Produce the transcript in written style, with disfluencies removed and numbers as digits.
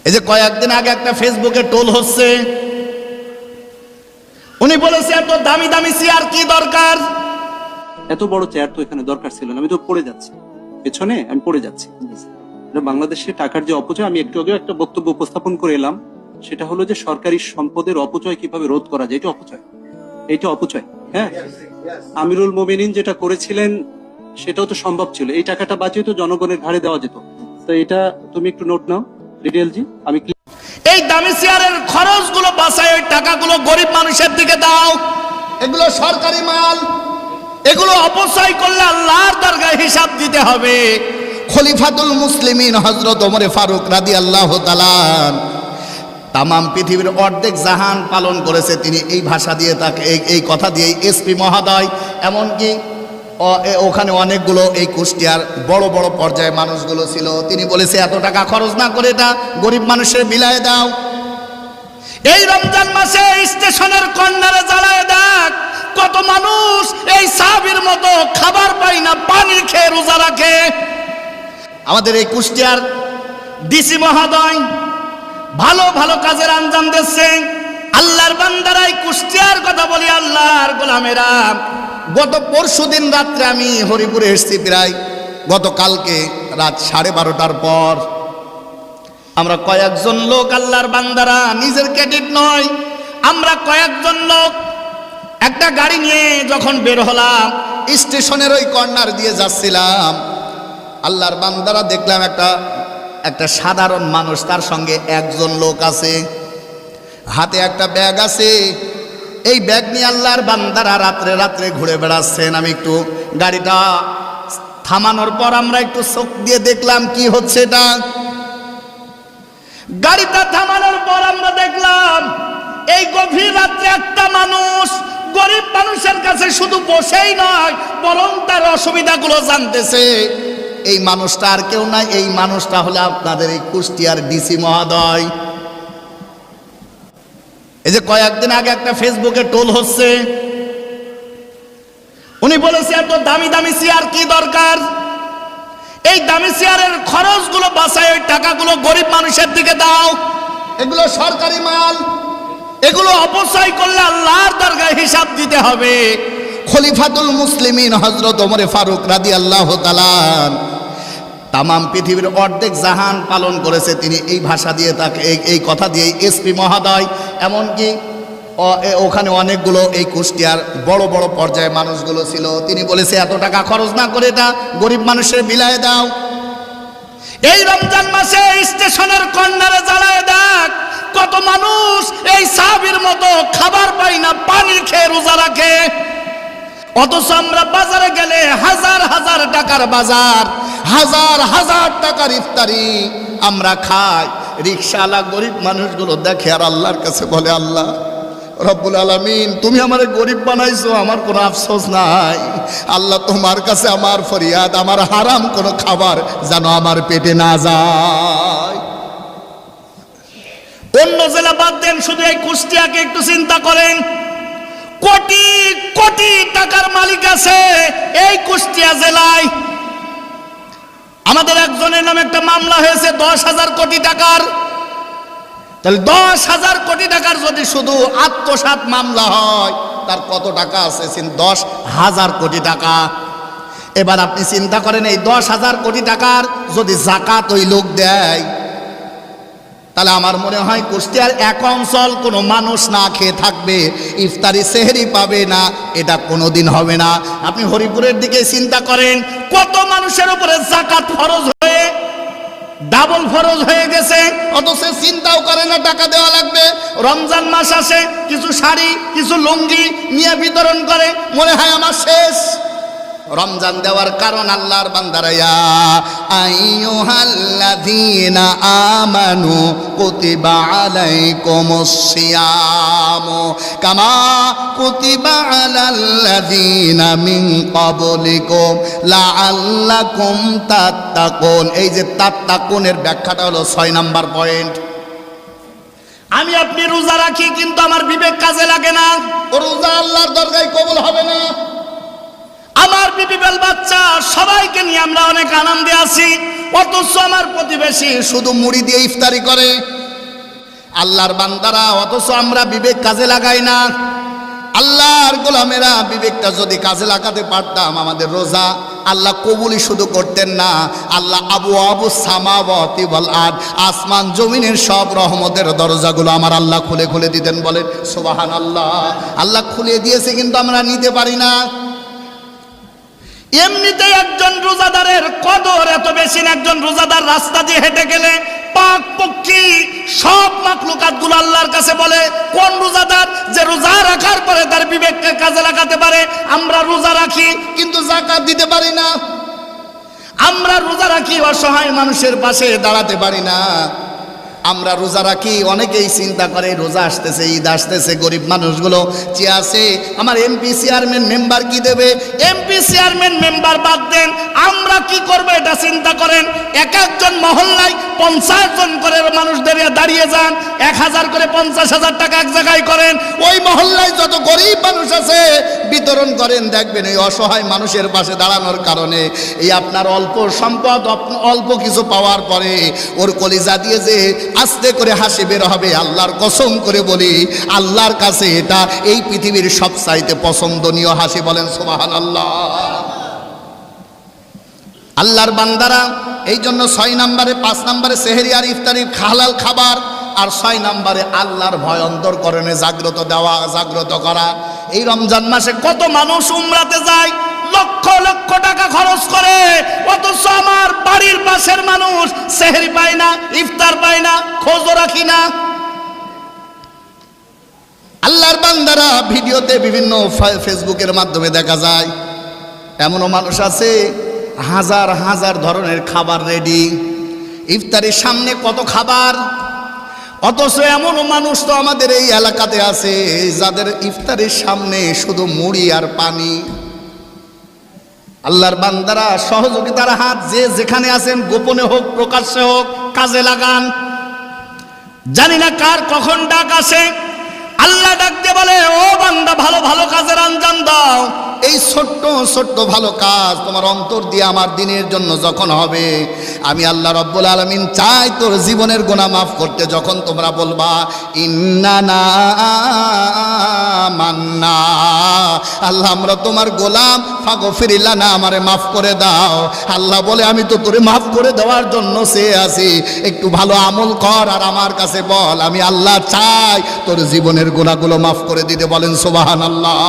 এই যে কয়েকদিন আগে একটা ফেসবুকে টোল হচ্ছে, উনি বলেছে এত দামি দামি চেয়ার কি দরকার? এত বড় চেয়ার তো এখানে দরকার ছিল না, আমি তো পড়ে যাচ্ছি পেছনে, আমি পড়ে যাচ্ছি। বাংলাদেশে টাকার যে অপচয়, আমি একটু আগে একটা বক্তব্য উপস্থাপন করে এলাম, সেটা হলো যে সরকারি সম্পদের অপচয় কিভাবে রোধ করা যায়। এটা অপচয়। হ্যাঁ, আমিরুল মোমিনিন যেটা করেছিলেন সেটাও তো সম্ভব ছিল, এই টাকাটা বাঁচিয়ে তো জনগণের ঘাড়ে দেওয়া যেত। তো এটা তুমি একটু নোট নাও রিটেলজি। আমি এই দামি চেয়ারের খরচগুলো বাঁচায়, ওই টাকাগুলো গরিব মানুষের দিকে দাও। এগুলো সরকারি মাল, এগুলো অপচয় করলে আল্লাহর দরগায় হিসাব দিতে হবে। খলিফাতুল মুসলিমিন হযরত ওমর ফারুক রাদিয়াল্লাহু তাআলা তামাম পৃথিবীর অর্ধেক জাহান পালন করেছে তিনি এই ভাষা দিয়ে, তাকে এই কথা দিয়ে এসপি মহোদয়, এমনকি ওখানে অনেকগুলো এই কুষ্টিয়ার বড় বড় পর্যায়ে মানুষগুলো ছিল, তিনি বলেছে এত টাকা খরচ না করে এটা গরিব মানুষের বিলায় দাও। এই রমজান মাসে স্টেশনের কর্নারে জ্বালায় দেখ কত মানুষ এই সাহাবীর মতো খাবার পায় না, পানি খেয়ে রোজা রাখে। আমাদের এই কুষ্টিয়ার ডিসি মহোদয় ভালো ভালো কাজের আঞ্জাম দিচ্ছে। আল্লাহর বান্দারাই কুষ্টিয়ার কথা বলি, আল্লাহর গোলামেরা। গত পরশুদিন রাত্রে আমি হরিপুরে এসেছি, প্রায় গতকালকে রাত 12:30টার পর আমরা কয়েকজন লোক, আল্লাহর বান্দারা, নিজের ক্রেডিট নয়, আমরা কয়েকজন লোক একটা গাড়ি নিয়ে যখন বের হলাম, স্টেশনের ওই কর্নার দিয়ে যাচ্ছিলাম, আল্লাহর বান্দারা দেখলাম একটা সাধারণ মানুষ, তার সঙ্গে একজন লোক আছে, হাতে একটা ব্যাগ আছে। এই ব্যাগ নিয়ে আল্লাহর বান্দারা রাত্রে রাত্রে ঘুরে বেড়াচ্ছেন। আমি একটু গাড়িটা থামানোর পর আমরা একটু চোখ দিয়ে দেখলাম কি হচ্ছে এটা। গাড়িটা থামানোর পর আমরা দেখলাম এই গভীর রাত্রে একটা মানুষ গরিব মানুষের কাছে শুধু বসেই নয়, বরং তার অসুবিধাগুলো জানতেছে। এই মানুষটা আর কেউ নাই, এই মানুষটা হলো আপনাদের এই কুষ্টিয়ার ডিসি মহোদয়। এই যে কয়েকদিন আগে একটা ফেসবুকে টোল হচ্ছে, উনি বলেছে এত দামি দামি চেয়ার কি দরকার? এই দামি চেয়ারের খরচগুলো বাঁচায়, ওই টাকাগুলো গরিব মানুষের দিকে দাও। এগুলো সরকারি মাল, এগুলো অপচয় করলে আল্লাহর দরগায় হিসাব দিতে হবে। খলিফাতুল মুসলিমিন হযরত ওমর ফারুক রাদিয়াল্লাহু তাআলা তামাম পৃথিবীর অর্ধেক জাহান পালন করেছে তিনি এই ভাষা দিয়ে, তাকে এই কথা দিয়ে এসপি মহোদয়, এমনকি ওখানে অনেকগুলো এই কুষ্টিয়ার বড় বড় পর্যায়ে মানুষগুলো ছিল, তিনি বলেছে এত টাকা খরচ না করে এটা গরিব মানুষের বিলায় দাও। এই রমজান মাসে স্টেশনের কর্নারে জ্বালায় দেখ কত মানুষ এই সাহাবীর মতো খাবার পায় না, পানি খেয়ে রোজা রাখে। অথচ আমরা বাজারে গেলে হাজার হাজার টাকার বাজার, হাজার হাজার টাকার ইফতারি আমরা খাই। রিকশাওয়ালা গরিব মানুষগুলো দেখে আর আল্লাহর কাছে বলে, আল্লাহ রব্বুল আলামিন, তুমি আমারে গরিব বানাইছো, আমার কোনো আফসোস নাই। আল্লাহ তোমার কাছে আমার ফরিয়াদ, আমার হারাম কোনো খাবার যেন আমার পেটে না যায়। অন্য জেলা বাদ দেন, শুধু এই কুষ্টিয়াকে একটু চিন্তা করেন। কোটি কোটি টাকার মালিক আছে এই কুষ্টিয়া জেলায়। আমাদের একজনের নামে একটা মামলা হয়েছে 10,000 কোটি টাকার। তাহলে 10,000 কোটি টাকার যদি শুধু আত্মসাৎ মামলা হয়, তার কত টাকা আছে? 10,000 কোটি টাকা। এবার আপনি চিন্তা করেন, এই 10,000 কোটি টাকার যদি জাকাত ওই লোক দেয়, তাহলে আমার মনে হয় কুষ্টিয়ার এক অঞ্চল কোনো মানুষ না খেয়ে থাকবে, ইফতারি সেহরি পাবে না, এটা কোনোদিন হবে না। আপনি হরিপুরের দিকে চিন্তা করেন, কত মানুষের উপরে জাকাত ফরজ হয়ে ডাবল ফরজ হয়ে গেছে, অথচ চিন্তাও করে না টাকা দেওয়া লাগবে। রমজান মাস আসে, কিছু শাড়ি কিছু লুঙ্গি নিয়ে বিতরণ করে, মনে হয় আমার শেষ। রমজান দেওয়ার কারণ আল্লাহর বান্দারা, ইয়া আইয়ুহাল্লাযীনা আমানু কুতিবা আলাইকুমুস সিয়াম কামা কুতিবা আলাল্লাযীনা মিন ক্বাবলিকুম লাআল্লাকুম তাত্তাকুন। এই যে তাত্তাকুনের ব্যাখ্যাটা হলো 6 নাম্বার পয়েন্ট। আমি আপনি রোজা রাখি, কিন্তু আমার বিবেক কাজে লাগে না, রোজা আল্লাহর দরগায় কবুল হবে না। আমার বিবি বাল বাচ্চা সবাইকে নিয়ে আমরা অনেক আনন্দে আছি, অথচ আমার প্রতিবেশী শুধু মুড়ি দিয়ে ইফতারি করে। আল্লাহর বান্দারা, অথচ আমরা বিবেক কাজে লাগাই না। আল্লাহর গোলামেরা বিবেকটা যদি কাজে লাগাতে পারতাম, আমাদের রোজা আল্লাহ কবুলই শুধু করতেন না, আল্লাহ আবু সামাওয়াতি ওয়াল আরদ, আসমান জমিনের সব রহমতের দরজাগুলো আমার আল্লাহ খুলে খুলে দিতেন। বলেন সুবহানাল্লাহ। আল্লাহ খুলে দিয়েছে, কিন্তু আমরা নিতে পারি না। এমনিতে একজন রোজাদারের কদর এত বেশি না, একজন রোজাদার রাস্তা দিয়ে হেঁটে গেলে পাক পক্ষী সব মাখলুকাত গুলো আল্লাহর কাছে বলে, কোন রোজাদার যে রোজা রাখার পরে তার বিবেককে কাজে লাগাতে পারে। আমরা রোজা রাখি কিন্তু যাকাত দিতে পারি না। আমরা রোজা রাখি, অসহায় মানুষের পাশে দাঁড়াতে পারি না। আমরা রোজা রাখি, অনেকেই চিন্তা করে রোজা আসতেছে, ঈদ আসতেছে, গরিব মানুষগুলো যে আছে, আমার এমপি চেয়ারম্যান মেম্বার কি দেবে। এমপি চেয়ারম্যান মেম্বার বাদ দেন, আমরা কি করবো এটা চিন্তা করেন। এক একজন মহল্লায় 50 জন করে মানুষদের দাঁড়িয়ে যান, 1000 করে 50,000 টাকা এক জায়গায় করেন, ওই মহল্লায় যত গরিব মানুষ আছে বিতরণ করেন। দেখবেন এই অসহায় মানুষের পাশে দাঁড়ানোর কারণে এই আপনার অল্প সম্পদ, অল্প কিছু পাওয়ার পরে ওর কলিজা দিয়ে যে আস্তে করে হাসি বের হবে। আল্লাহর কসম করে বলি, আল্লাহর কাছে এটা এই পৃথিবীর সবচাইতে পছন্দনীয় হাসি। বলেন সুবহানাল্লাহ। আল্লাহর বান্দারা, এই জন্য 6 নম্বরে 5 নম্বরে সেহরি আর ইফতারি হালাল খাবার, আর 6 নম্বরে আল্লাহর ভয় অন্তরকরণে জাগ্রত করা। এই রমজান মাসে কত মানুষ উমরাতে যায়, লক্ষ লক্ষ টাকা খরচ করে, অথচ আমার বাড়ির পাশের মানুষ সেহরি পায় না, ইফতার পায় না, খোঁজও রাখি না। আল্লাহর বান্দারা ভিডিওতে বিভিন্ন ফেসবুকের মাধ্যমে দেখা যায়, এমনও মানুষ আছে হাজার হাজার ধরনের খাবার রেডি, ইফতারের সামনে কত খাবার, অথচ এমনও মানুষ তো আমাদের এই এলাকাতে আছে যাদের ইফতারের সামনে শুধু মুড়ি আর পানি। আল্লাহর বান্দারা, সহযোগিতার হাত যে যেখানে আছেন, গোপনে হোক প্রকাশ্যে হোক, কাজে লাগান। জানি না কার কখন ডাক আসে, আল্লাহ ডাক দিয়ে বলে, ও বান্দা ভালো ভালো কাজের আঞ্জাম দাও। এই ছোট্ট ছোট্ট ভালো কাজ তোমার অন্তর দিয়ে আমার দিনের জন্য যখন হবে, আমি আল্লাহ রব্বুল আলামিন চাই তোর জীবনের গুনাহ মাফ করতে। যখন তোমরা বলবা ইন্নানা মান্না, আল্লাহ আমরা তোমার গোলাম, ফাগফির লানা, আমারে মাফ করে দাও। আল্লাহ বলে, আমি তো তোরে মাফ করে দেওয়ার জন্য চেয়ে আছি, একটু ভালো আমল কর আর আমার কাছে বল, আমি আল্লাহ চাই তোর জীবনের গুনাহগুলো মাফ করে দিতে। বলেন সুবহানাল্লাহ।